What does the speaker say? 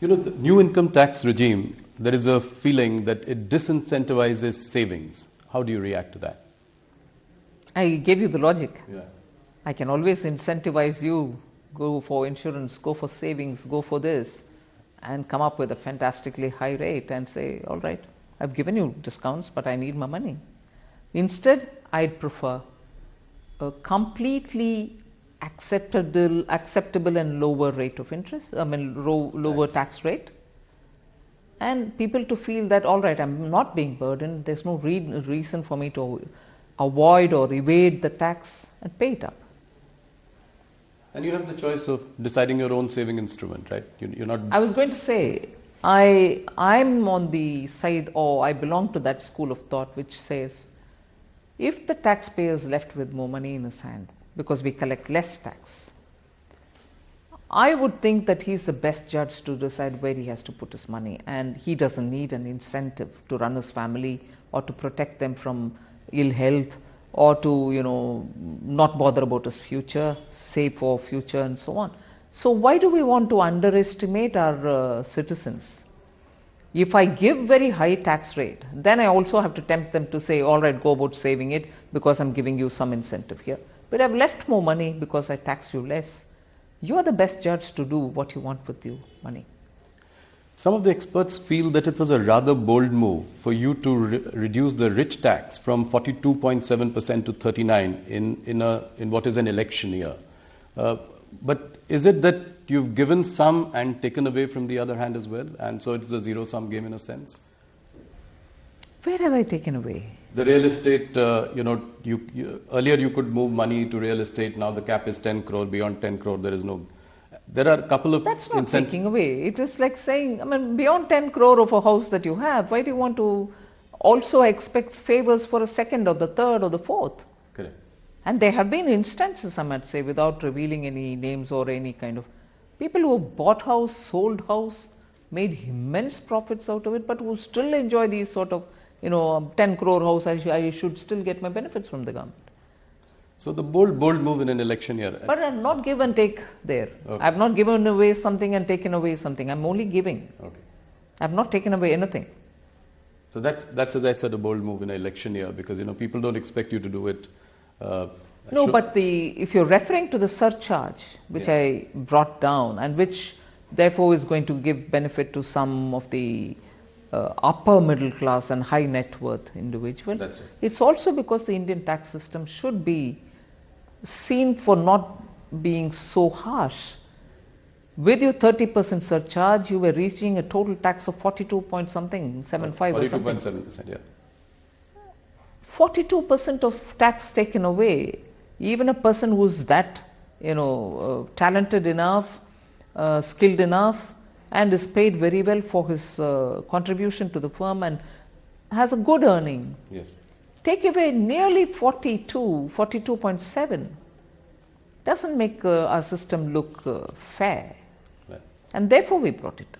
The new income tax regime, there is a feeling that it disincentivizes savings. How do you react to that? I gave you the logic. Yeah. I can always incentivize you, go for insurance, go for savings, go for this, and come up with a fantastically high rate and say, all right, I've given you discounts, but I need my money. Instead, I'd prefer a completely acceptable and lower rate of interest, lower tax rate, and people to feel that, all right, I'm not being burdened, there's no reason for me to avoid or evade the tax, and pay it up. And you have the choice of deciding your own saving instrument, right? You're not. I was going to say, I'm on the side, or I belong to that school of thought which says, if the taxpayer is left with more money in his hand because we collect less tax, I would think that he's the best judge to decide where he has to put his money, and he doesn't need an incentive to run his family or to protect them from ill health or to not bother about his future, save for future and so on. So why do we want to underestimate our citizens? If I give very high tax rate, then I also have to tempt them to say, all right, go about saving it because I'm giving you some incentive here. But I've left more money because I tax you less. You are the best judge to do what you want with your money. Some of the experts feel that it was a rather bold move for you to reduce the rich tax from 42.7% to 39% in what is an election year. But is it that you've given some and taken away from the other hand as well, and so it's a zero-sum game in a sense? Where have I taken away? The real estate, earlier you could move money to real estate. Now the cap is 10 crore. Beyond 10 crore, there is no. There are a couple of. That's not taking away. It is like saying, beyond 10 crore of a house that you have, why do you want to also expect favors for a second or the third or the fourth? Correct. And there have been instances, I might say, without revealing any names or any kind of people who have bought house, sold house, made immense profits out of it, but who still enjoy these sort of 10 crore house, I should still get my benefits from the government. So the bold move in an election year. But I'm not give and take there. Okay. I've not given away something and taken away something. I'm only giving. Okay. I've not taken away anything. So that's as I said, a bold move in an election year, because people don't expect you to do it. No, but if you're referring to the surcharge, which I brought down, and which therefore is going to give benefit to some of the upper middle class and high net worth individuals. That's right. It's also because the Indian tax system should be seen for not being so harsh. With your 30% surcharge, you were reaching a total tax of 42 point something, 75 or something. 42.7%, yeah. 42% of tax taken away. Even a person who's that, talented enough, skilled enough, and is paid very well for his contribution to the firm and has a good earning. Yes. Take away nearly 42.7, doesn't make our system look fair. Right. And therefore we brought it.